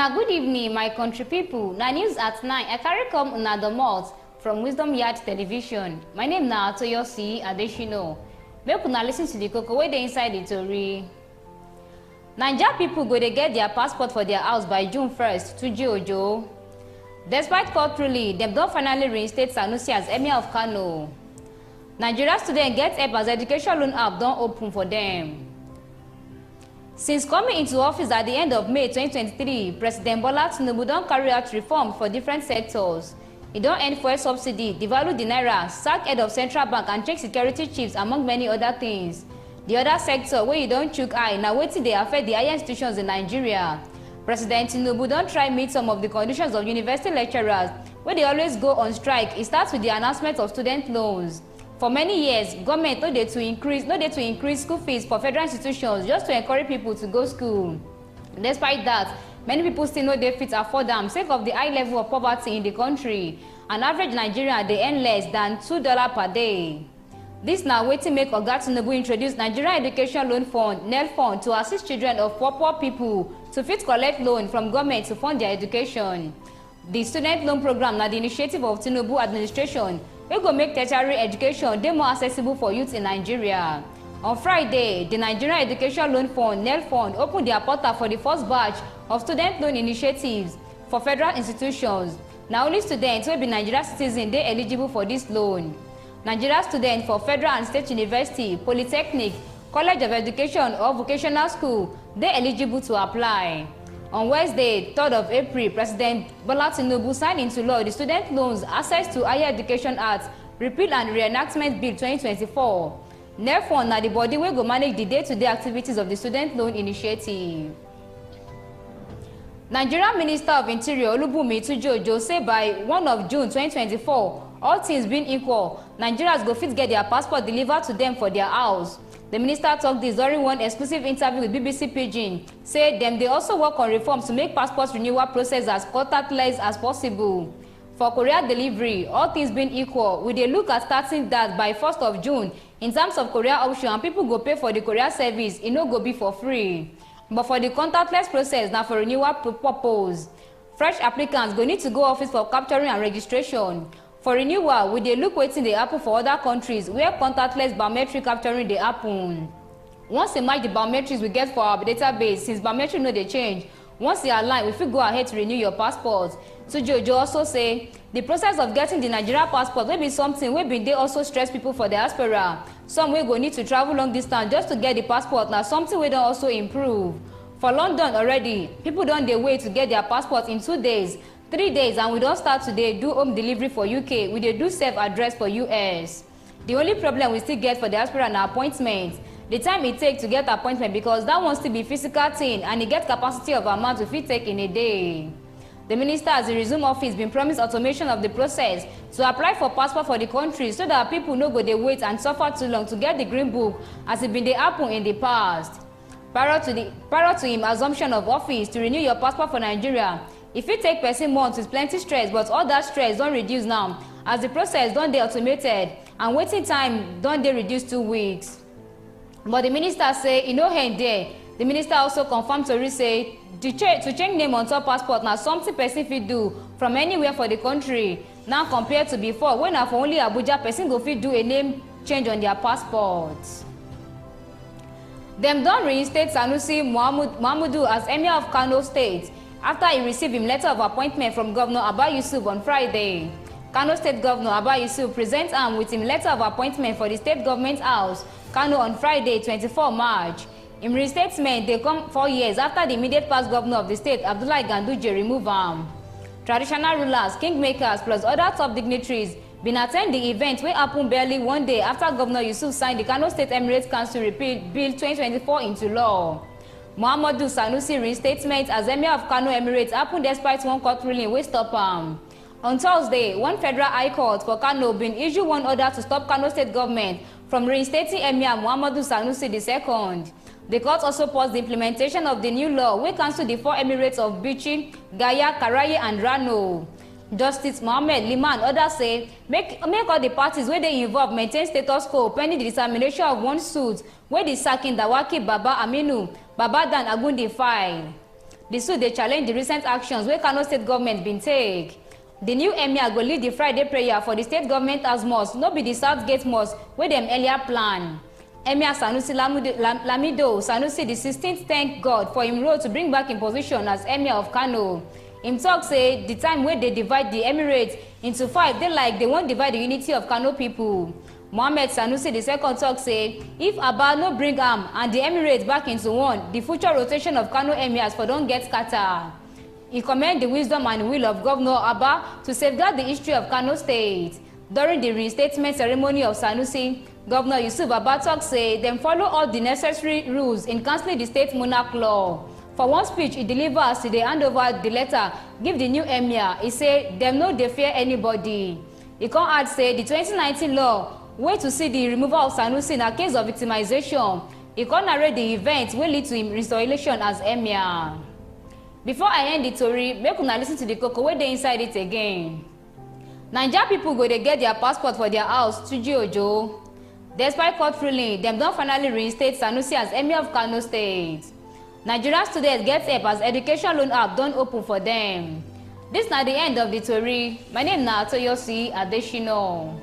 Una good evening, my country people. Na news at 9. I carry come una the mouth from Wisdom Yard Television. My name na Toyosi Adeshino. Make una listen to the koko wey dey inside the tori. Naija people go dey get their passport for their house by June 1st. Tuji Ojo. Despite court ruling, dem don finally reinstate Sanusi as Emir of Kano. Nigeria students get help as education loan app don open for them. Since coming into office at the end of May 2023, President Bola Tinubu don carry out reforms for different sectors. He don end fuel subsidy, devalue the naira, sack head of central bank and check security chiefs among many other things. The other sector wey he don chook eye na wetin dey affect the higher institutions in Nigeria. President Tinubu don try meet some of the conditions of university lecturers wey dey always go on strike. E start with the announcement of student loans. For many years, government no dey to increase school fees for federal institutions just to encourage people to go school. Despite that, many people still no dey fit afford them sake of the high level of poverty in the country. An average Nigerian dey earn less than $2 per day. This na wetin make Oga Tinubu introduce Nigerian Education Loan Fund (NEL) fund to assist children of poor people to fit collect loan from government to fund their education. The student loan program na the initiative of Tinubu administration wey go make tertiary education dey more accessible for youth in Nigeria. On Friday, the Nigerian Education Loan Fund (NEL) fund opened their portal for the first batch of student loan initiatives for federal institutions. Na only students wey be Nigerian citizens dey eligible for this loan. Nigeria students for federal and state university, polytechnic, college of education or vocational school dey eligible to apply. On Wednesday, 3rd of April, President Bola Tinubu signed into law the Student Loans Access to Higher Education Act Repeal and Reenactment Bill 2024. NEL fund na the body wey go manage the day-to-day activities of the student loan initiative. Nigerian Minister of Interior Olubunmi Tuji-Ojo say by 1 of June 2024, all things being equal, Nigerians go fit get their passport delivered to them for their house. The minister talked this during one exclusive interview with BBC Pidgin, said them they also work on reforms to make passport renewal process as contactless as possible. For courier delivery, all things being equal, we dey look at starting that by 1st of June in terms of courier option, and people go pay for the courier service, e no go be for free. But for the contactless process, now for renewal purpose, fresh applicants go need to go office for capturing and registration. For renewal, we dey look wetin dey happen for other countries where contactless biometric capturing dey happen. Once we match the biometrics we get for our database, since biometric no dey change, once e align, we fit go ahead to renew your passport. Tuji-Ojo also say the process of getting the Nigeria passport wey be something wey bin dey also stress people for diaspora. Some wey go need to travel long distance just to get the passport na something wey don also improve. For London already, people don dey wait to get their passport in 2 days, 3 days, and we don start today do home delivery for UK. We dey do self-address for US. The only problem we still get for diaspora na appointment. The time e take to get appointment, because that one still be physical thing and e get capacity of amount we fit take in a day. The minister, as he resume office, been promised automation of the process to apply for passport for the country so that people no go dey wait and suffer too long to get the green book as it been dey happen in the past. Prior to him assumption of office to renew your passport for Nigeria, e fit take person months with plenty stress, but all that stress don reduce now as the process don dey automated and waiting time don dey reduced 2 weeks. But the minister say e no end there. The minister also confirmed tori say to change name on top passport na something person fit do from anywhere for the country now compared to before when na for only Abuja person go fit do a name change on their passport. Dem don reinstate Sanusi Muhammadu as Emir of Kano State after he received him letter of appointment from Governor Abba Yusuf on Friday. Kano State Governor Abba Yusuf present am with him letter of appointment for the state government house, Kano, on Friday, 24 March. Im reinstatement dey come 4 years after the immediate past governor of the state, Abdullahi Ganduje, remove am. Traditional rulers, kingmakers, plus other top dignitaries been attend the event wey happen barely 1 day after Governor Yusuf signed the Kano State Emirates Council Repeal Bill 2024 into law. Muhammadu Sanusi reinstatement as Emir of Kano Emirates happened despite one court ruling wey stop am. On Thursday, one federal high court for Kano been issue one order to stop Kano State government from reinstating Emir Muhammadu Sanusi II. The court also paused the implementation of the new law wey cancel the 4 emirates of Bichi, Gaya, Karaye and Rano. Justice Mohammed Liman others say make all the parties wey dey involved maintain status quo pending the determination of one suit wey the sacking Dawaki Baba Aminu Babadan Agundi file. The suit dey challenge the recent actions wey Kano state government bin take. The new emir go lead the Friday prayer for the state government as mosque, no be the Southgate mosque wey dem earlier plan. Emir Sanusi Lamido Sanusi the 16th thank God for him role to bring back im position as emir of Kano. Him talk say the time wey they divide the emirate into 5 dey like they wan divide the unity of Kano people. Mohammed Sanusi II talk say if Abba no bring am and the emirate back into one, the future rotation of Kano emirs for don get scatter. He commend the wisdom and will of Governor Abba to safeguard the history of Kano State. During the reinstatement ceremony of Sanusi, Governor Yusuf Abba talk say dem follow all the necessary rules in cancelling the state monarch law. For one speech he deliver as they hand over the letter give the new emir, he say dem no dey fear anybody. He come add say the 2019 law wey to see the removal of Sanusi na case of victimization. He come narrate the event wey lead to him restoration as emir. Before I end the story, make una listen to the koko wey dey inside it again. Naija people go dey get their passport for their house Tuji Ojo. Despite court ruling, dem don finally reinstate Sanusi as emir of Kano State. Nigerian students get help as education loan app don open for them. This na the end of the story. My name na Toyosi Adeshino.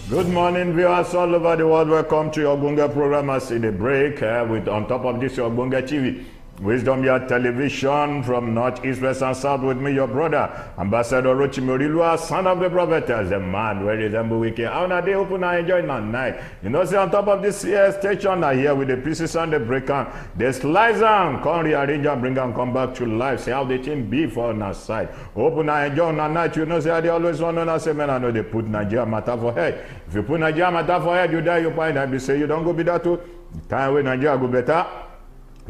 Good morning, viewers all over the world. Welcome to your Ogbonge program as in the break with on top of this your Ogbonge TV. Wisdom Yard Television from North, East, West, and South with me, your brother, Ambassador Rochimorilua, son of the prophetess, the man where resemble wicked. How na they open and enjoy na night. You know, see on top of this station are here with the pieces and the breaker. They slice them, come rearrange and bring them, come back to life. See how the team be for on our side. Open and enjoy na night. You know, say they always want to say, man, I know they put Nigeria matter for head. If you put Nigeria matter for head, you die, you find and be say you don't go be that too. Time when Nigeria go better.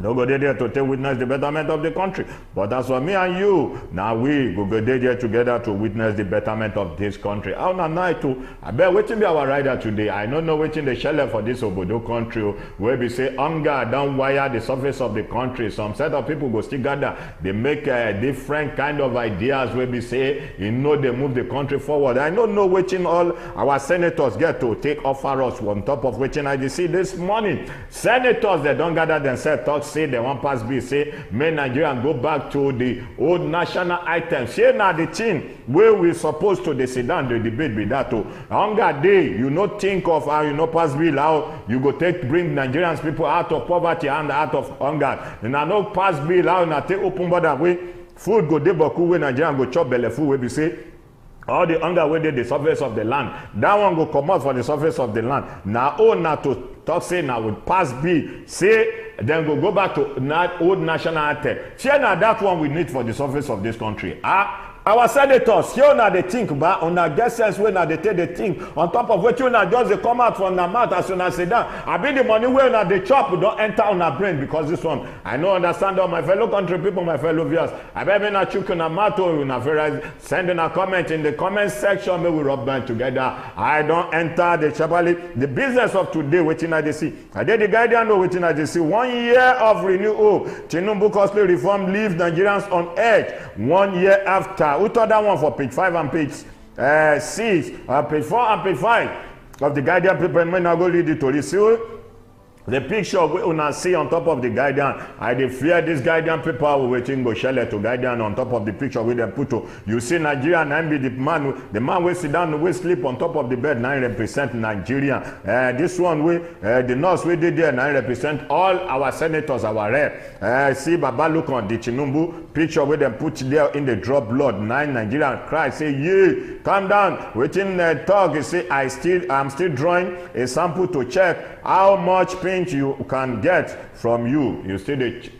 Don't go there to take witness the betterment of the country. But as for me and you, now we go there together to witness the betterment of this country. How na night too? I bet waiting be our rider today. I don't know waiting the shell for this Obodo country where we say hunger don't wire the surface of the country. Some set of people go still gather. They make different kind of ideas where we say, you know, they move the country forward. I don't know waiting all our senators get to take offer us on top of waiting I see this morning. Senators they don't gather themselves talk say they want pass bill say may Nigeria go back to the old national items. Say now the thing where we supposed to sit down the debate be that too. Hunger day, you not think of how you know pass bill how you go take bring Nigerians people out of poverty and out of hunger. And I know pass bill how na take open border way food go dey boku wey Nigerian go chop belle full wey be say all the hunger wey dey the surface of the land, that one go come out for the surface of the land. Now na to talk say now with pass bill say then go back to old national anthem. Share now that one we need for the surface of this country. Our senators, here now they think about on a get sense when they take the thing on top of what you now just they come out from the mouth as soon as they down. I be the money where now they chop don't enter on our brain because this one I know understand all my fellow country people, my fellow viewers. I bet me not chicken a matter na very sending a comment in the comment section. Maybe we rub band together. I don't enter the chabali. The business of today waiting at the see. I did the guardian know waiting at the see. 1 year of renewal. Tinubu costly reform leaves Nigerians on edge. 1 year after. Who thought that one for page 5 and page 6, page 4 and page 5 of the Guardian paper? And when I go read it to receive the picture we una see on top of the Guardian, I dey fear this Guardian paper we waiting go share to Guardian on top of the picture with them put to. You see Nigeria and be the man we sit down we sleep on top of the bed 9 represent Nigeria. This one we the nurse we did there 9 represent all our senators, our rep. See Baba look on the Tinubu picture with them put there in the drop blood 9 Nigerian cry say yeah calm down waiting talk you say I'm still drawing a sample to check how much pain you can get from you. You see the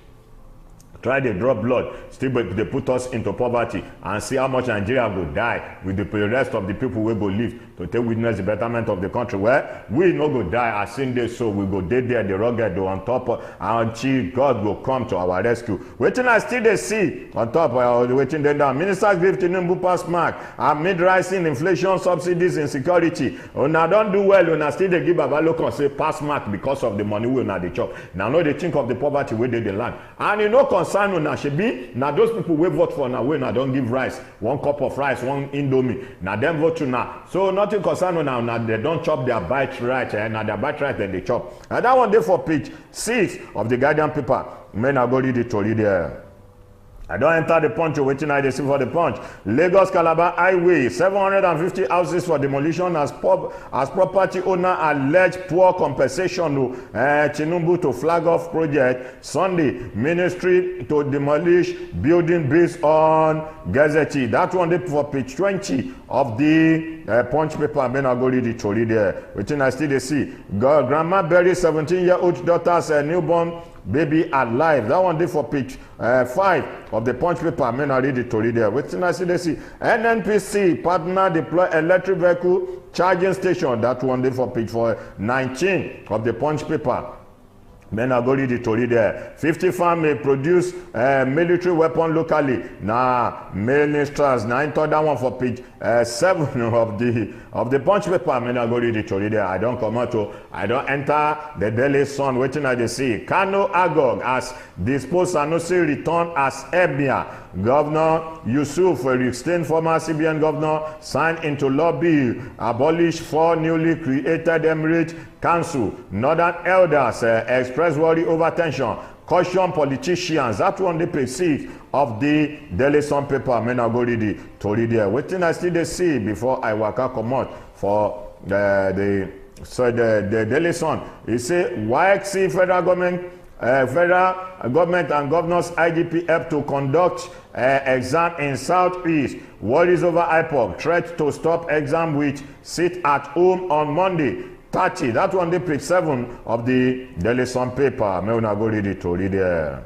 try to drop blood, still they put us into poverty, and see how much Nigeria will die with the rest of the people we go live to take witness the betterment of the country. Where we no go die as in this, so we go dead there, the rugged on top, and God will come to our rescue. Waiting I still they see on top, waiting then down. Ministers give Tinubu pass mark amid rising inflation, subsidies, insecurity. Now don't do well, when I still they give Babalokan say pass mark because of the money we not the chop. Now no they think of the poverty where they land, and you know concern una should be now those people we vote for now we now don't give rice, 1 cup of rice, 1 indomie. Now them vote to now. So nothing concern una now they don't chop their bite right, and now their bite right then they chop. And that one day for page 6 of the Guardian paper. Men are going to story there. I don't enter the punch, waiting I see for the punch. Lagos Calabar Highway, 750 houses for demolition as property owner alleged poor compensation. Tinubu to flag off project. Sunday, ministry to demolish building based on Gazette. That one day for page 20 of the punch paper. Men are going to story there. Waiting I still see. Grandma buries 17-year-old daughter's newborn baby alive. That one day for page 5 of the punch paper. Men are ready to read there. Waiting I see they see. NNPC partner deploy electric vehicle charging station. That one day for page 19 of the punch paper. Men are going to read there. 50 farm may produce military weapon locally. Now, ministers. Now, enter that one for page 7 of the punch paper. Men are going to read there. I don't come out to. I don't enter the Daily Sun. Waiting at the sea. Kano Agog as disposed Sanusi return as Emir. Governor Yusuf, a Reinstate former CBN governor, signed into law bill abolish 4 newly created Emirate Council. Northern elders express worry over tension. Caution politicians. That one they page of the Daily Sun paper. Men are going to read there. Waiting I still they see before I waka come out for the Daily Sun. He say YXC federal government and governors IGP help to conduct exam in Southeast. Worries over IPOC. Threat to stop exam which sit at home on Monday. 30. That one they page 7 of the Daily Sun paper. May una go read it to read there.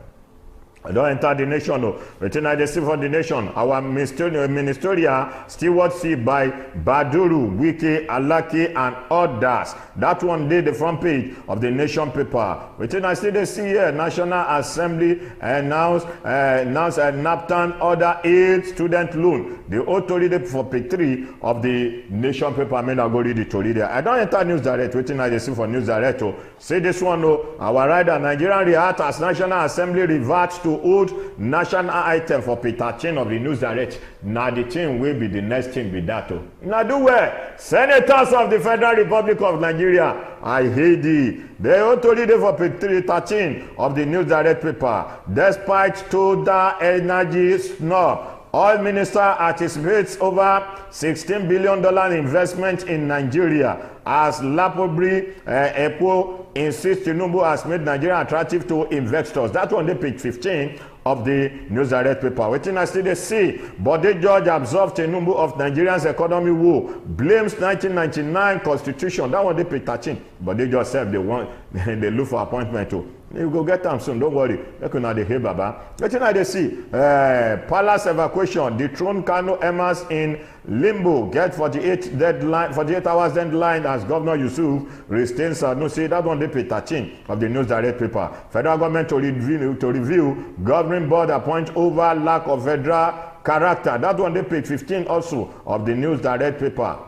I don't enter the nation. Waiting I see for the nation. Our ministerial stewardship by Baduru, Wike, Alaki, and others. That one day the front page of the nation paper. Waiting I see the here. National Assembly announced a NAPTAN order aid student loan. The authority for page 3 of the nation paper. I mean I go read it to read there. I don't enter News Direct. Waiting I see for News Direct. Say this one. Our rider Nigerian react as National Assembly reverts to old national item for page 13 of the News Direct. Now the thing will be the next thing be that. Now do well. Senators of the Federal Republic of Nigeria, I hate thee. They authority for page 13 of the News Direct paper. Despite total energy snub, oil minister anticipates over $16 billion investment in Nigeria as Lapobri Epo insists Tinubu has made Nigeria attractive to investors. That one, page 15 of the News Direct paper. Waiting I still they see, but the judge absolved Tinubu of Nigeria's economy woe, blames 1999 constitution. That one, page 13. But they just said they want, they look for appointment too. You go get them soon, don't worry. Look at the hey baba. Waiting I they see, palace evacuation, dethrone Kano Emirs in limbo, get 48 hours deadline as Governor Yusuf Reinstate Sanusi. That one, page 13 of the News Direct paper. Federal government to review governing board appoint over lack of federal character. That one, page 15 also of the News Direct paper.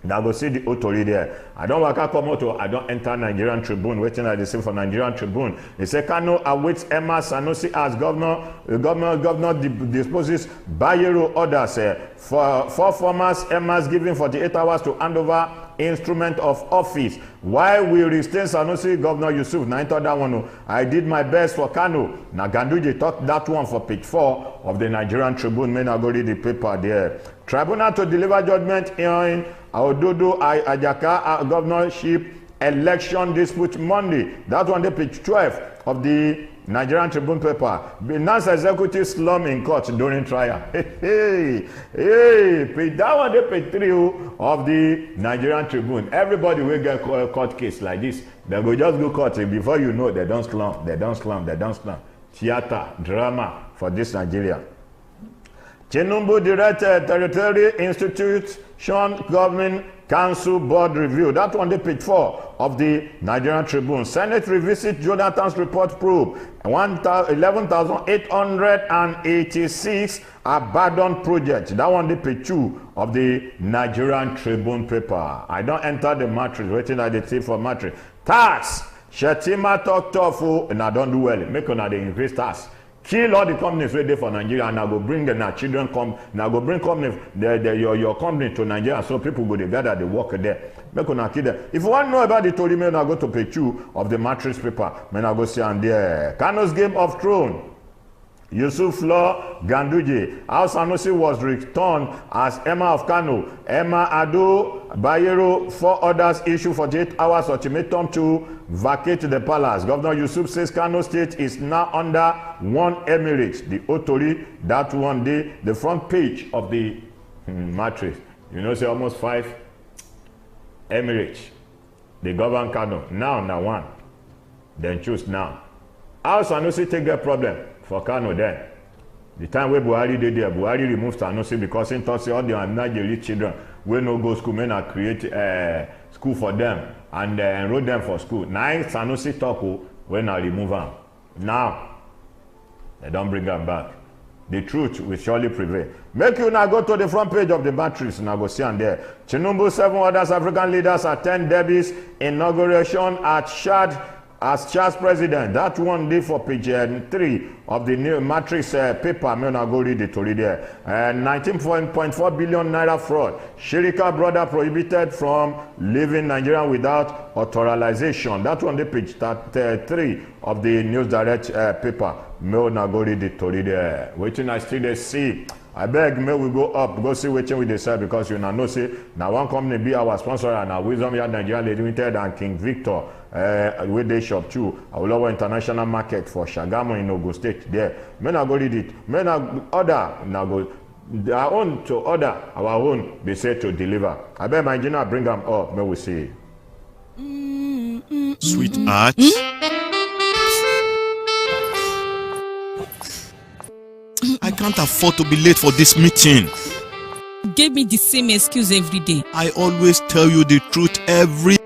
Now go see the authority there. I don't work out come out. I don't enter Nigerian Tribune. Waiting at the same for Nigerian Tribune. They say Kano awaits Emir Sanusi as governor. Governor disposes Bayero orders for 4 former Emirs given 48 hours to hand over instrument of office. Why we Reinstate Sanusi, Governor Yusuf? Now enter that one. I did my best for Kano. Now Ganduje talked that one for page 4 of the Nigerian Tribune. Men are going to the paper there. Tribunal to deliver judgment in Ododo Ajaka governorship election dispute Monday. That one, page 12 of the Nigerian Tribune paper. Binance executive slum in court during trial. Hey, that one, page 3 of the Nigerian Tribune. Everybody will get a court case like this. They go just go court before you know they don't slum. theater, drama for this Nigeria. Tinubu directed Territorial Institution Government Council Board Review. That one, the page 4 of the Nigerian Tribune. Senate revisit Jonathan's report probe. 11,886 abandoned projects. That one, the page 2 of the Nigerian Tribune paper. I don't enter the matrix, waiting at the tip for matrix. Tax. Shetima talk tough, and I don't do well. Make on the increase tax. Kill all the companies ready for Nigeria, and I go bring the children come. Now go bring companies, your company to Nigeria, so people go together, they work there. Make on kill them. If you want to know about the story, I go to page 2 of the matrix paper. I go see and there. Kano's Game of Thrones. Yusuf Law Ganduje. How Sanusi was returned as Emir of Kano. Emma Ado Bayero, 4 others issue 48 hours ultimatum to vacate the palace. Governor Yusuf says Kano State is now under one emirate. The Otori, that one day, the front page of the matrix. You know, say almost 5 emirates. They govern Kano. Now one. Then choose now. How Sanusi take that problem for Kano then? The time where Buhari did there, Buhari removed Sanusi because he thought all the Nigerian children will no go school, men are create school for them and enroll them for school. Now Sanusi talk when I remove them. Now they don't bring them back. The truth will surely prevail. Make you now go to the front page of the matrix. Now go see and there. Tinubu, 7 others African leaders attend Debbie's inauguration at Chad as Chad's president. That one day for page 3 of the new matrix paper. I'm going to go read it to read there. 19.4 billion naira fraud. Shirika brother prohibited from leaving Nigeria without authorization. That one day page 3 of the News Direct paper. I'm going to go read it to read there. Waiting I still see. I beg, may we go up, go see what we decide because you know say now one company be our sponsor and our Wisdom Yard Nigeria Limited and King Victor where they shop too. Our lower international market for Shagamu in Ogun State there. Men are go read it. Men are order now go their own to order, our own be said to deliver. I beg my engineer bring them up, may we see. Sweetheart. I can't afford to be late for this meeting. Give me the same excuse every day. I always tell you the truth every.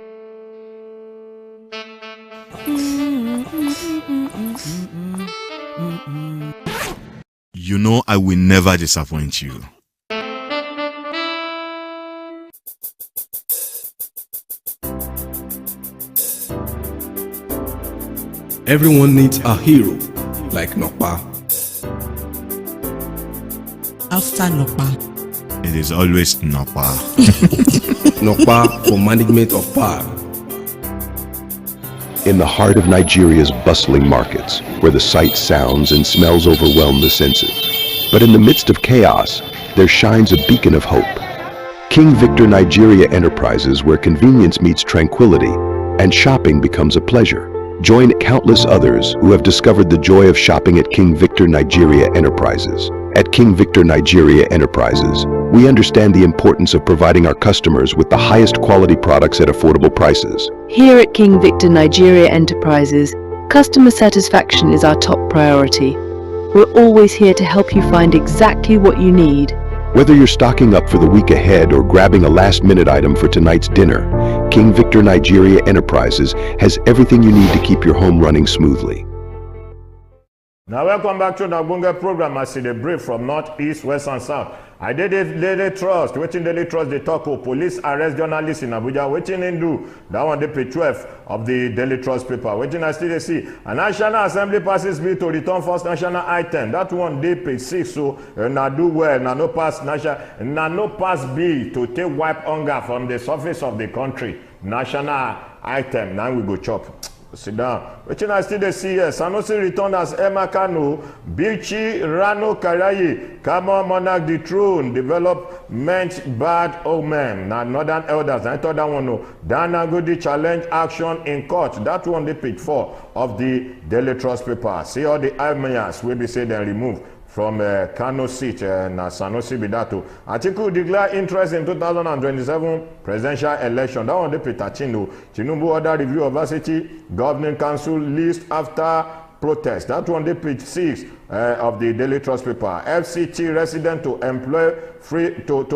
You know I will never disappoint you. Everyone needs a hero like Nokpa. After Nokpa, It is always Napa. Nokpa for management of power. In the heart of Nigeria's bustling markets, where the sights, sounds, and smells overwhelm the senses. But in the midst of chaos, there shines a beacon of hope. King Victor Nigeria Enterprises, where convenience meets tranquility and shopping becomes a pleasure. Join countless others who have discovered the joy of shopping at King Victor Nigeria Enterprises. At King Victor Nigeria Enterprises, we understand the importance of providing our customers with the highest quality products at affordable prices. Here at King Victor Nigeria Enterprises, customer satisfaction is our top priority. We're always here to help you find exactly what you need. Whether you're stocking up for the week ahead or grabbing a last-minute item for tonight's dinner, King Victor Nigeria Enterprises has everything you need to keep your home running smoothly. Now welcome back to the Bunga program. I see the brief from North, East, West and South. I did it Daily Trust. Waiting Daily Trust, they talk of police arrest journalists in Abuja. Waiting in do. That one, the page 12 of the Daily Trust paper. Waiting I still see. A National Assembly passes bill to return first national item. That one, they page 6. So, na do well. Na no pass national. Na no pass bill to take wipe hunger from the surface of the country. National item. Now we go chop. Sit down. Waiting I still see here. Sanusi returned as Emir Kano, Bichi Rano Karayi, Kamo Monarch the throne, development bad omen. Now northern elders, I thought that one no. Dana Gudi challenge action in court. That one the page 4 of the Daily Trust paper. See all the emirs will be said and removed from Kano seat na Sanusi Bidato. Atiku declare interest in 2027 presidential election. That one the Peter Tinubu order review of varsity governing council list after protest. That one dey page 6 of the Daily Trust paper. FCT resident to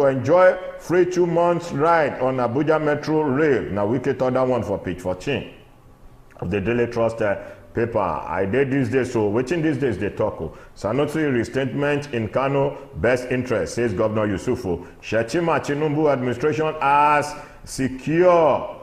enjoy free 2 months ride on Abuja Metro Rail. Now we can turn that one for page 14 of the Daily Trust paper. I did these days, so waiting these days they talk. Sanusi restatement in Kano best interest, says Governor Yusufu. Shetima Tinubu administration has secure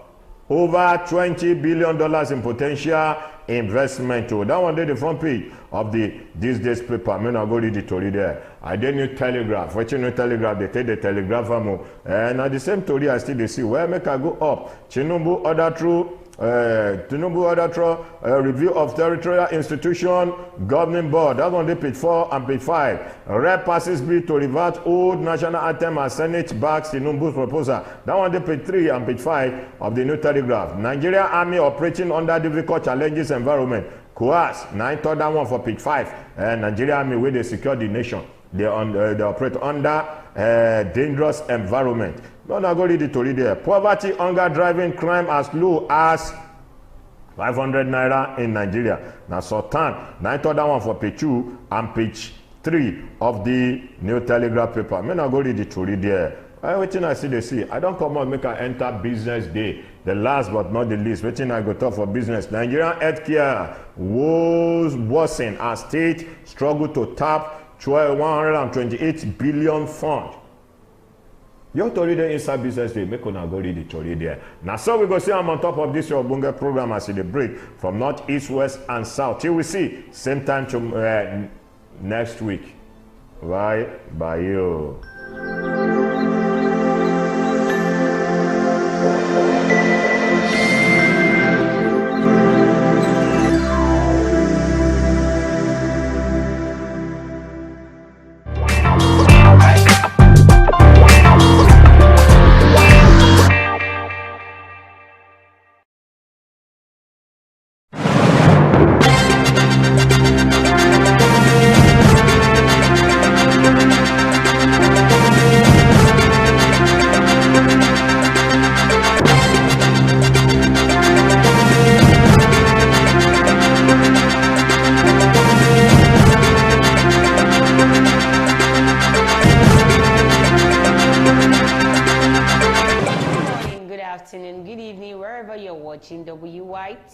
over $20 billion in potential investment. Oh, that one did the front page of the these days paper. I mean, I go read the story there. I did New Telegraph. Watching New Telegraph, they take the Telegraph and at the same story I still they see where make I go up. Tinubu order through review of territorial institution governing board. That one they page 4 and page 5. Rep passes bill to revert old national anthem as Senate backs Tinubu's proposal. That one they page 3 and page 5 of the New Telegraph. Nigeria Army operating under difficult challenges environment. Coas, 9th that one for page 5. Nigeria Army where they secure the nation. They operate under dangerous environment. No, now go read the story there. Poverty, hunger, driving crime as low as 500 naira in Nigeria. Now Sultan, 9th that one for page 2 and page 3 of the New Telegraph paper. Me now go read the story there. Waiting I see they see. I don't come out make I enter business day. The last but not the least. Waiting I go talk for business. Nigerian healthcare woes worsen as state struggle to tap 128 billion fund. Your story there inside business day, make una go read the story there. Now so we go see I'm on top of this your Bunga program as the break from north, east, west, and south. Till we see same time to next week. Bye you.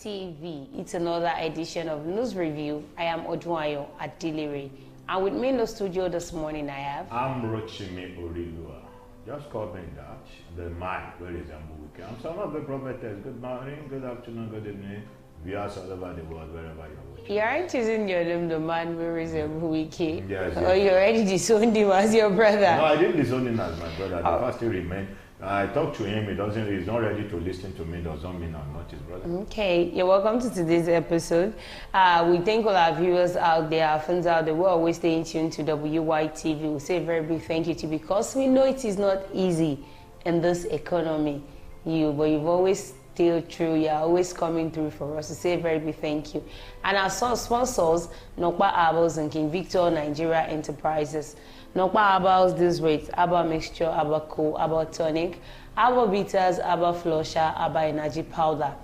TV. It's another edition of News Review. I am Ojuayo Adilere. And with me in the studio this morning I have... I'm Rochime Orilua. Just call me that. The mic, where is Ambuke? I'm son of the prophetess. Good morning, good afternoon, good evening. Viewers all over the world, wherever you're watching. You aren't choosing your name, the man where is Ambuke? Yes. Or you already disowned him as your brother? No, I didn't disown him as my brother. The first thing remained. I talked to him, he's not ready to listen to me, doesn't mean I'm not his brother. Okay, you're welcome to today's episode. We thank all our viewers out there, our fans out there, we're always staying tuned to WYTV. We say a very big thank you to you because we know it is not easy in this economy, but you've always stayed true, you're always coming through for us. We say a very big thank you. And our sponsors, Nokpa Herbals and King Victor Nigeria Enterprises. Nokpa Herbals this weight, Herbal Mixture, Herbal Co, Herbal Tonic, Herbal Bitters, Herbal Flusher, Herbal Energy Powder.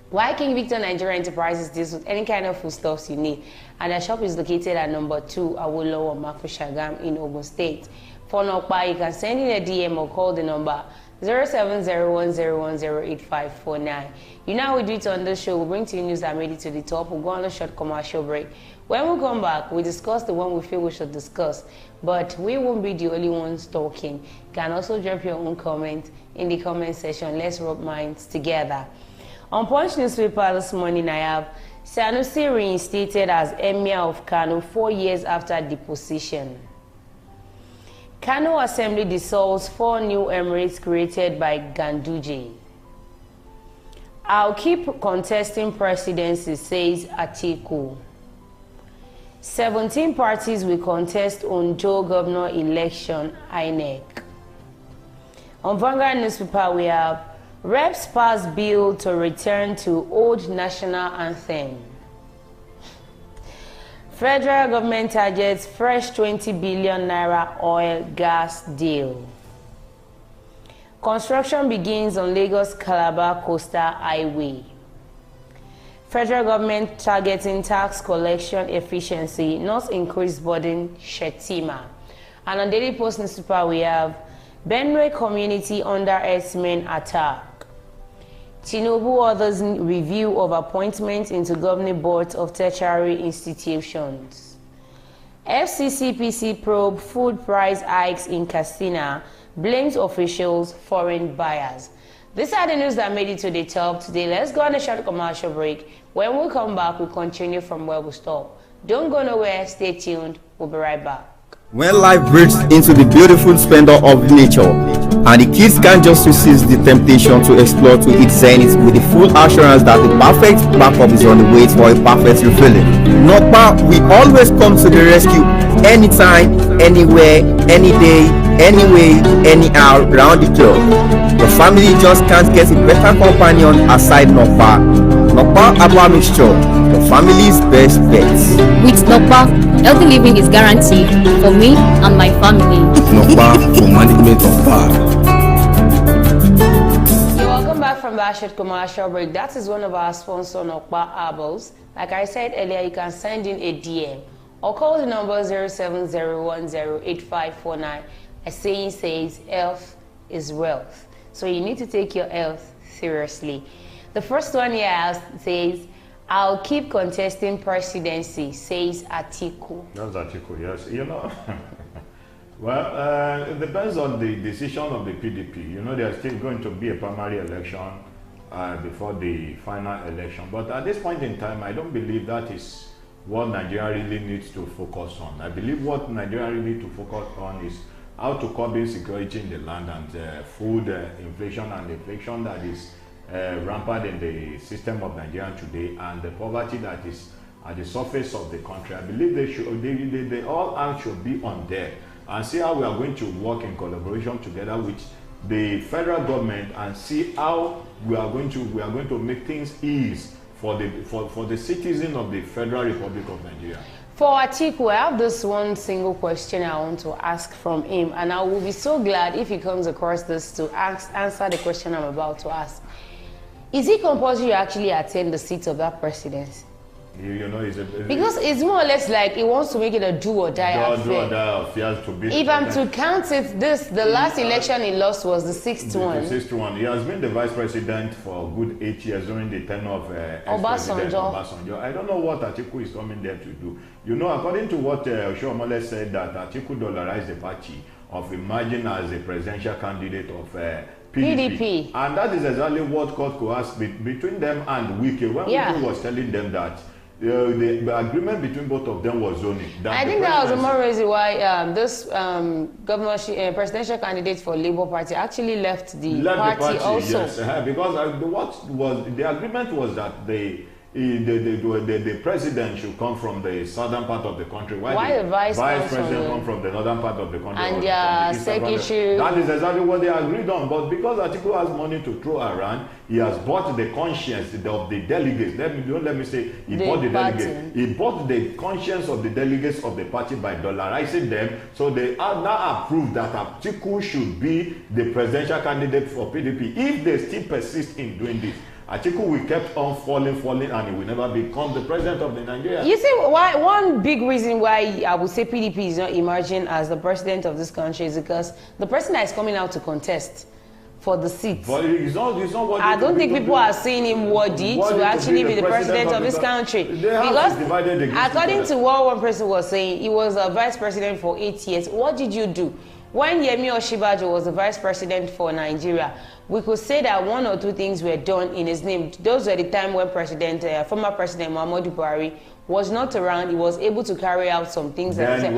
Why King Victor Nigeria Enterprises deals with any kind of foodstuffs you need, and their shop is located at number 2 Awolowo Mako Shagam in Ogun State. For Nokpa, you can send in a DM or call the number 0701010859. You know how we do it on this show. We'll bring to you news that made it to the top. We'll go on a short commercial break. When we come back, we discuss the one we feel we should discuss. But we won't be the only ones talking. You can also drop your own comment in the comment section. Let's rub minds together. On Punch newspaper this morning, I have Sanusi reinstated as Emir of Kano 4 years after deposition. Kano Assembly dissolves 4 new emirates created by Ganduje. I'll keep contesting presidency, says Atiku. 17 parties will contest on Joe governor election, INEC. On Vanguard newspaper, we have Reps pass bill to return to old national anthem. Federal government targets fresh 20 billion naira oil gas deal. Construction begins on Lagos-Calabar Coastal Highway. Federal government targeting tax collection efficiency, not increased burden, Shetima. And on Daily Post newspaper, we have Benue community under herdsmen attack. Tinubu orders review of appointments into governing boards of tertiary institutions. FCCPC probe food price hikes in Katsina, blames officials, foreign buyers. These are the news that made it to the top today. Let's go on a short commercial break. When we come back, we'll continue from where we stop. Don't go nowhere, stay tuned, we'll be right back. When life breaks into the beautiful splendor of nature, and the kids can't just resist the temptation to explore to its zenith with the full assurance that the perfect backup is on the way for a perfect refilling. Nokpa, we always come to the rescue anytime, anywhere, any day, anyway, anyhow, round the clock. Your family just can't get a better companion aside Nokpa. Nokpa Aqua Mixture, your family's best bet. With Nokpa, healthy living is guaranteed for me and my family. Nokpa for management of power. You're welcome back from that short commercial break. That is one of our sponsors, Nokpa Herbals. Like I said earlier, you can send in a DM or call the number 070108549. A saying says, health is wealth. So you need to take your health seriously. The first one here says, I'll keep contesting presidency, says Atiku. That's Atiku, yes. You know, well, it depends on the decision of the PDP. You know, there's still going to be a primary election before the final election. But at this point in time, I don't believe that is what Nigeria really needs to focus on. I believe what Nigeria really needs to focus on is how to curb insecurity in the land and food inflation and inflation that is rampant in the system of Nigeria today, and the poverty that is at the surface of the country. I believe they all hands should be on there and see how we are going to work in collaboration together with the federal government and see how we are going to make things easy for the citizen of the Federal Republic of Nigeria. For Atiku, I have this one single question I want to ask from him, and I will be so glad if he comes across this to answer the question I'm about to ask. Is it compulsory you actually attend the seat of that presidency? You know, because it's more or less like he wants to make it a do or die affair. If I'm to count it, the last election he lost was the sixth one. The sixth one. He has been the vice president for a good 8 years during the tenure of ex-president Obasanjo. I don't know what Atiku is coming there to do. You know, according to what Oshiomhole said, that Atiku dollarized the party of emerging as a presidential candidate of PDP. And that is exactly what court coerced between them and Wike. When Wike was telling them that the agreement between both of them was zoning. I think that was the more reason why this presidential candidate for Labour Party actually left the party also. Yes, because the agreement was that the president should come from the southern part of the country, while the vice president come from the northern part of the country. And their secretary. That is exactly what they agreed on. But because Atiku has money to throw around, he has bought the conscience of the delegates. Let me say he bought the delegates. He bought the conscience of the delegates of the party by dollarizing them. So they are now approved that Atiku should be the presidential candidate for PDP. If they still persist in doing this, Atiku will keep on falling, and he will never become the president of the Nigeria. You see, one big reason why I would say PDP is not emerging as the president of this country is because the person that is coming out to contest for the seat. But it's not what I don't think people are seeing him worthy to actually be the president of this country. Because according to what one person was saying, he was a vice president for 8 years. What did you do? When Yemi Osinbajo was the vice president for Nigeria, we could say that one or two things were done in his name. Those were the time when former President Muhammadu Buhari was not around. He was able to carry out some things. Then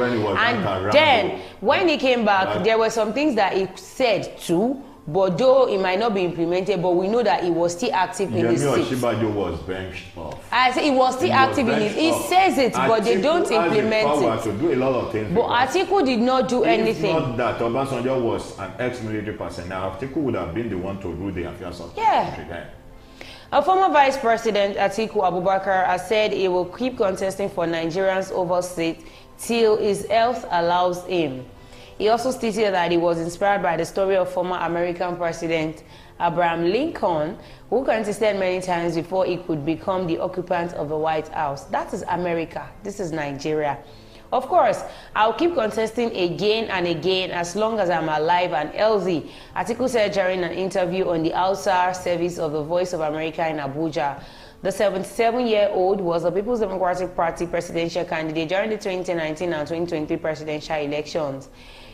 when he came back, there were some things that he said too, but though it might not be implemented, but we know that he was still active in his seat. Yemi Osinbajo was benched off. I say he was still active in his. He says it, but they don't implement it. To do a lot of things. But Atiku did not do anything. If not that Obasanjo was an ex-military person, now Atiku would have been the one to rule the affairs of the country. A former vice president, Atiku Abubakar, has said he will keep contesting for Nigerians' overseat till his health allows him. He also stated that he was inspired by the story of former American President Abraham Lincoln, who contested many times before he could become the occupant of the White House. That is America. This is Nigeria. Of course, I'll keep contesting again and again as long as I'm alive and healthy. Atiku said during an interview on the Hausa service of the Voice of America in Abuja. The 77-year-old was the People's Democratic Party presidential candidate during the 2019 and 2023 presidential elections.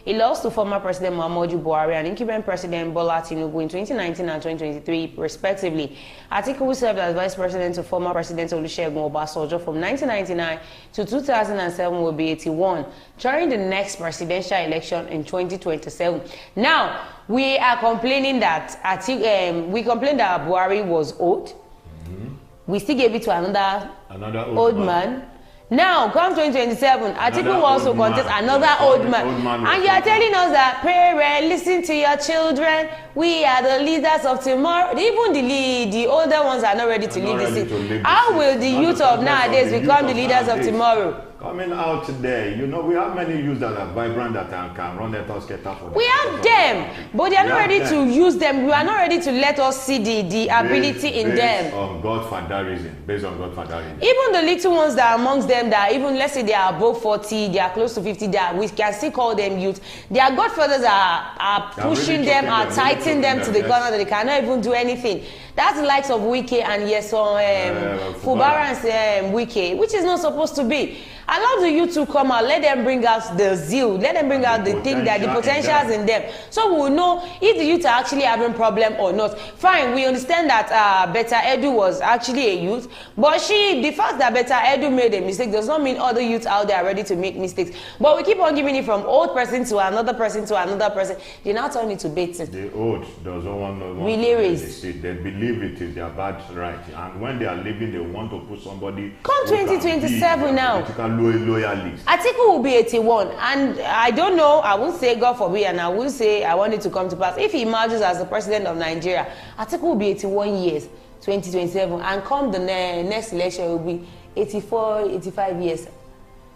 He lost to former President Muhammadu Buhari and incumbent President Bola Tinubu in 2019 and 2023, respectively. Atiku served as vice president to former President Olusegun Obasanjo from 1999 to 2007, will be 81 during the next presidential election in 2027. Now, we are complaining that Buhari was old. We still gave it to another old man. Now, come 2027, Atiku will also contest another old man. And you are telling us that, parents, listen to your children. We are the leaders of tomorrow. Even the older ones are not ready to lead the city. How will the youth of nowadays become the leaders of tomorrow? Coming out today, you know, we have many youths that are vibrant that can run that us get up. We have them, but they are not ready to use them. We are not ready to let us see the ability in them. Based on Godfatherism. Even the little ones that are amongst them that even, let's say they are above 40, they are close to 50, that we can still call them youth. Their godfathers are pushing really them, are tightening them to the corner that they cannot even do anything. That's the likes of Wike and Fubara and Wike, which is not supposed to be. Allow the youth to come out, let them bring out the zeal, let them bring out the thing that the potentials in them. So we'll know if the youth are actually having problem or not. Fine, we understand that Beta Edu was actually a youth, but the fact that Beta Edu made a mistake does not mean other youths out there are ready to make mistakes. But we keep on giving it from old person to another person to another person. They now turn it to baiting. The old doesn't want to they believe it is their bad right, and when they are leaving, they want to put somebody. Come 2027 now. Loyalist. Atiku will be 81, and I don't know, I won't say God forbid, and I will say I want it to come to pass. If he emerges as the president of Nigeria, Atiku will be 81 years, 2027, and come the next election, will be 84, 85 years.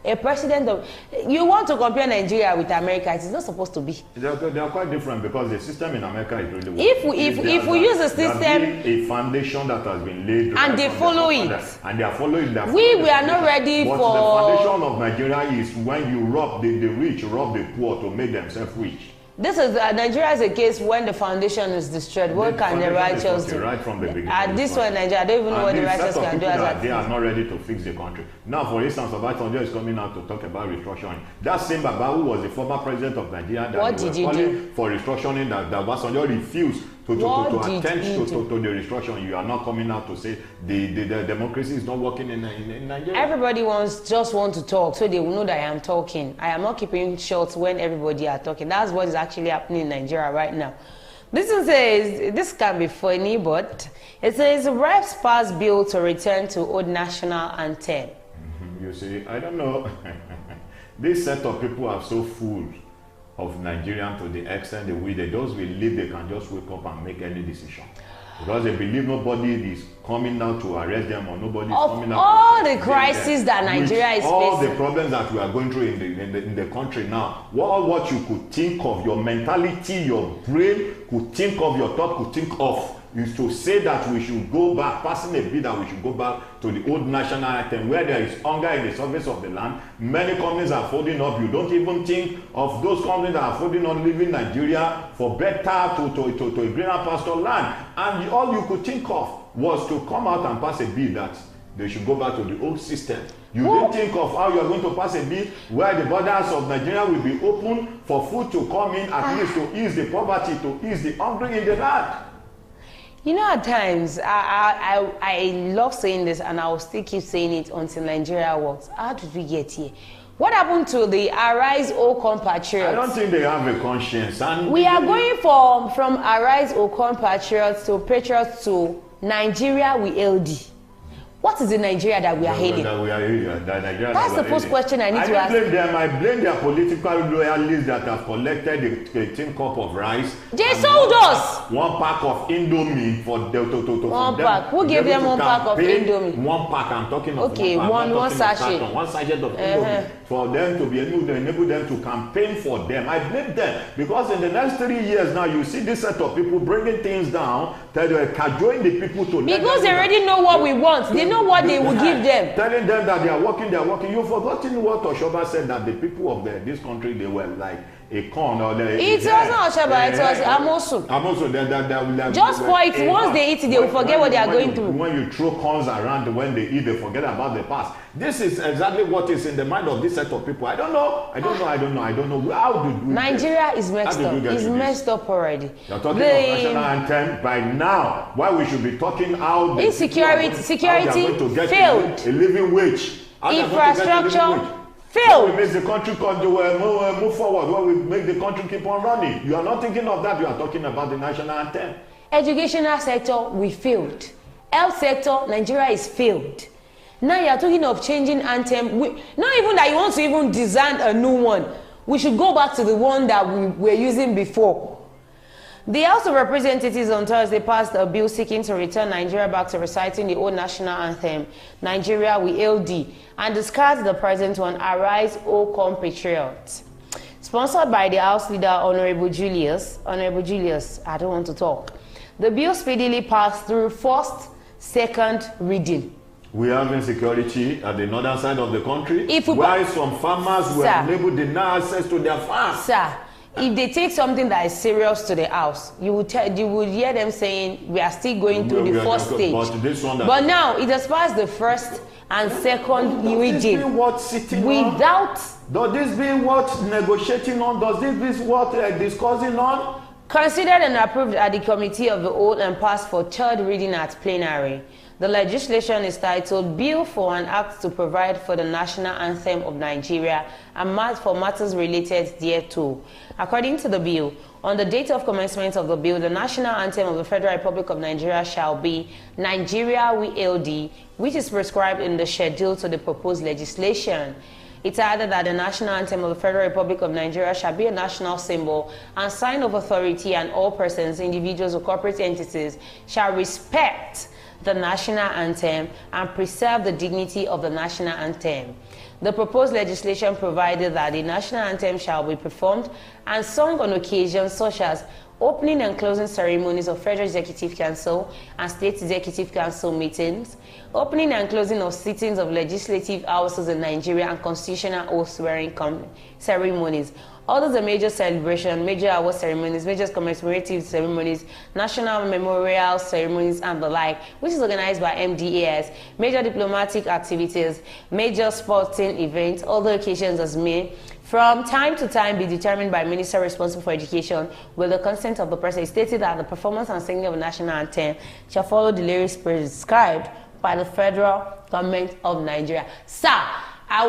A president of... You want to compare Nigeria with America, it is not supposed to be. They are quite different because the system in America is really If we use the system... a foundation that has been laid... And they follow it. And they are following that. We are not ready for... But the foundation of Nigeria is when you rob the rich, rob the poor to make themselves rich. This is Nigeria is a case when the foundation is destroyed. What can the righteous do? Right from the beginning. At this one, Nigeria, I don't even know what the righteous can do as they are not ready to fix the country. Now, for instance, Obasanjo is coming out to talk about restructuring. That same Baba who was the former president of Nigeria that what did you do for restructuring that Obasanjo refused to attend to the restructuring. You are not coming out to say the democracy is not working in Nigeria. Everybody just want to talk, so they will know that I am talking. I am not keeping short when everybody are talking. That's what is actually happening in Nigeria right now. This says this can be funny, but it says reps pass bill to return to old national anthem. You see, I don't know. This set of people are so full of Nigerian to the extent that they just believe they can just wake up and make any decision. Because they believe nobody is coming out to arrest them or nobody is coming out all the crises that Nigeria is facing. All the problems that we are going through in the country now. What you could think of, your mentality, your brain could think of, your thought could think of, is to say that we should go back, passing a bill that we should go back to the old national anthem where there is hunger in the surface of the land. Many companies are folding up. You don't even think of those companies that are folding on leaving Nigeria for better to a greener pasture land. And all you could think of was to come out and pass a bill that they should go back to the old system. You didn't think of how you are going to pass a bill where the borders of Nigeria will be open for food to come in, at least to ease the poverty, to ease the hungry in the land. You know, at times, I love saying this, and I will still keep saying it until Nigeria works. How did we get here? What happened to the Arise, O Compatriots? I don't think they have a conscience. And we are going from Arise, O Compatriots to Patriots to Nigeria with LD. What is the Nigeria that we are hailing? That's the first question I need to ask. I blame their political loyalists that have collected a tin cup of rice. They sold us 1 pack of Indomie for them to one pack. Who gave them 1 pack of Indomie? 1 pack. I'm talking of okay, 1 sachet. 1 sachet of Indomie for them to be able to enable them to campaign for them. I blame them because in the next 3 years now you see this set of people bringing things down, cajoling the people to because they already know what we want. They know what they will give them. Telling them that they are working. You've forgotten what Oshoba said, that the people of this country, they were like a corn or it wasn't Oshoba, it was Amosu. Just for it, once they eat it, they will forget what they are going through. When you throw corns around, when they eat, they forget about the past. This is exactly what is in the mind of this set of people. I don't know. How do we Nigeria is messed up. It's messed up already. You're talking of national anthem by now. Why we should be talking how insecurity failed. A living wage. Infrastructure failed. When we make the country move forward, when we make the country keep on running. You are not thinking of that. You are talking about the national anthem. Educational sector, we failed. Health sector, Nigeria is failed. Now you are talking of changing anthem. Not even that you want to even design a new one. We should go back to the one that we were using before. The House of Representatives on Thursday passed a bill seeking to return Nigeria back to reciting the old national anthem, Nigeria We Hail Thee, and discards the present one, Arise, O Compatriots. Sponsored by the House Leader, Honorable Julius, I don't want to talk. The bill speedily passed through first, second reading. We have insecurity at the northern side of the country. Why some farmers were unable to deny access to their farms? Sir, if they take something that is serious to the house, you would hear them saying we are still going through the first stage. But now it has passed the first and second reading. Without. Does this mean what negotiating on? Does this mean what discussing on? Considered and approved at the Committee of the Whole and passed for third reading at plenary. The legislation is titled Bill for an Act to Provide for the National Anthem of Nigeria and for matters related thereto. According to the bill, on the date of commencement of the bill, the national anthem of the Federal Republic of Nigeria shall be Nigeria We Hail Thee, which is prescribed in the schedule to the proposed legislation. It added that the national anthem of the Federal Republic of Nigeria shall be a national symbol and sign of authority, and all persons, individuals, or corporate entities shall respect the national anthem and preserve the dignity of the national anthem. The proposed legislation provided that the national anthem shall be performed and sung on occasions such as opening and closing ceremonies of Federal Executive Council and State Executive Council meetings, opening and closing of sittings of legislative houses in Nigeria, and constitutional oath swearing ceremonies. Others are major celebrations, major award ceremonies, major commemorative ceremonies, national memorial ceremonies, and the like, which is organized by MDAS, major diplomatic activities, major sporting events, other occasions as may, from time to time, be determined by Minister responsible for education with the consent of the President. It stated that the performance and singing of the national anthem shall follow the lyrics prescribed by the federal government of Nigeria. Sir,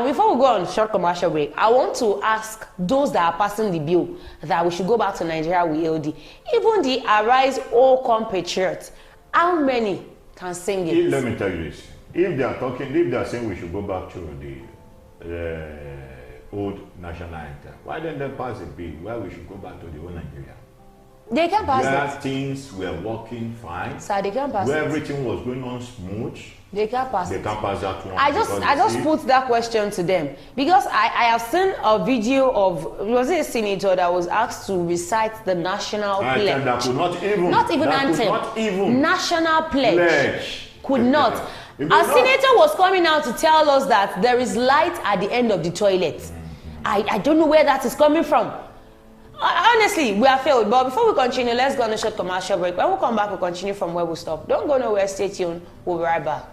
before we go on short commercial break, I want to ask those that are passing the bill that we should go back to Nigeria We Hail Thee. Even the Arise, O Compatriots, how many can sing it? Let me tell you this. If they are saying we should go back to the old national anthem, why don't they pass a bill where we should go back to the old Nigeria? They can pass where it. Things were working fine. Sir, they can pass where it. Everything was going on smooth. They can't pass it. They can't pass that one. I just put that question to them because I have seen a video of, was it a senator that was asked to recite the national pledge? That could not even anthem. Not even national pledge. Could not. A senator was coming out to tell us that there is light at the end of the toilet. I don't know where that is coming from. Honestly, we are failed. But before we continue, let's go on a short commercial break. When we come back, we'll continue from where we stopped. Don't go nowhere. Stay tuned. We'll be right back.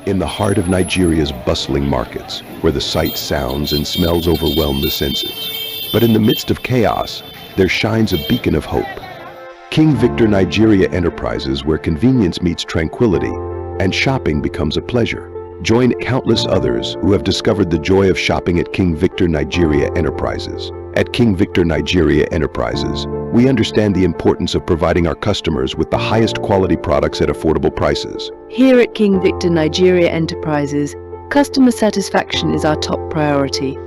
In the heart of Nigeria's bustling markets, where the sights, sounds, and smells overwhelm the senses. But in the midst of chaos, there shines a beacon of hope. King Victor Nigeria Enterprises, where convenience meets tranquility and shopping becomes a pleasure. Join countless others who have discovered the joy of shopping at King Victor Nigeria Enterprises. At King Victor Nigeria Enterprises, We understand the importance of providing our customers with the highest quality products at affordable prices. Here at King Victor Nigeria Enterprises, customer satisfaction is our top priority.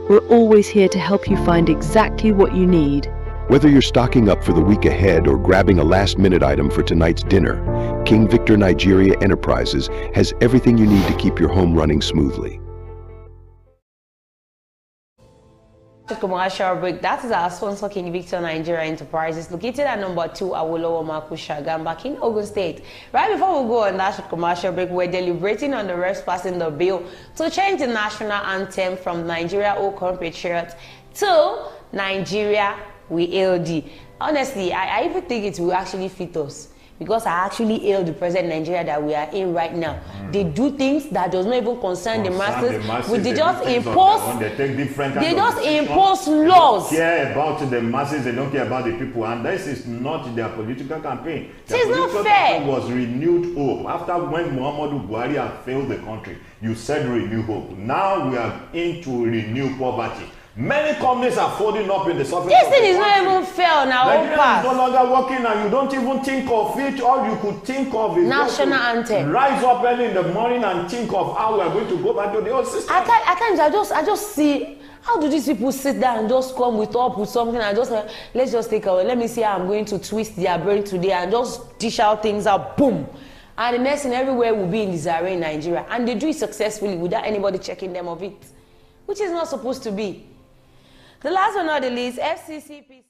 We're always here to help you find exactly what you need. Whether you're stocking up for the week ahead or grabbing a last-minute item for tonight's dinner, King Victor Nigeria Enterprises has everything you need to keep your home running smoothly. Commercial break. That is our sponsor, King Victor Nigeria Enterprises, located at number 2 Awolowo Makusha Gamba in Ogun State. Right before we go on that commercial break, we're deliberating on the reps passing the bill to change the national anthem from Nigeria O Compatriot to Nigeria We Hail Thee. Honestly, I even think it will actually fit us, because I actually hail the present Nigeria that we are in right now. They do things that does not even concern the masses. They just impose. They just impose laws. They don't care about the masses. They don't care about the people. And this is not their political campaign. Their political campaign was renewed hope. After when Muhammadu Buhari had failed the country, you said renew hope. Now we are into renew poverty. Many companies are folding up in the surface. This thing is not even fair on our own part. Nigeria is no longer working, and you don't even think of it. All you could think of is national anthem. Rise up early in the morning and think of how we are going to go back to the old system. I just see, how do these people sit down and just come with something and just let's just take away. Let me see how I'm going to twist their brain today and just dish out things out. Boom. And the next thing, everywhere will be in disarray in Nigeria, and they do it successfully without anybody checking them of it, which is not supposed to be. The last but not the least, FCCPC.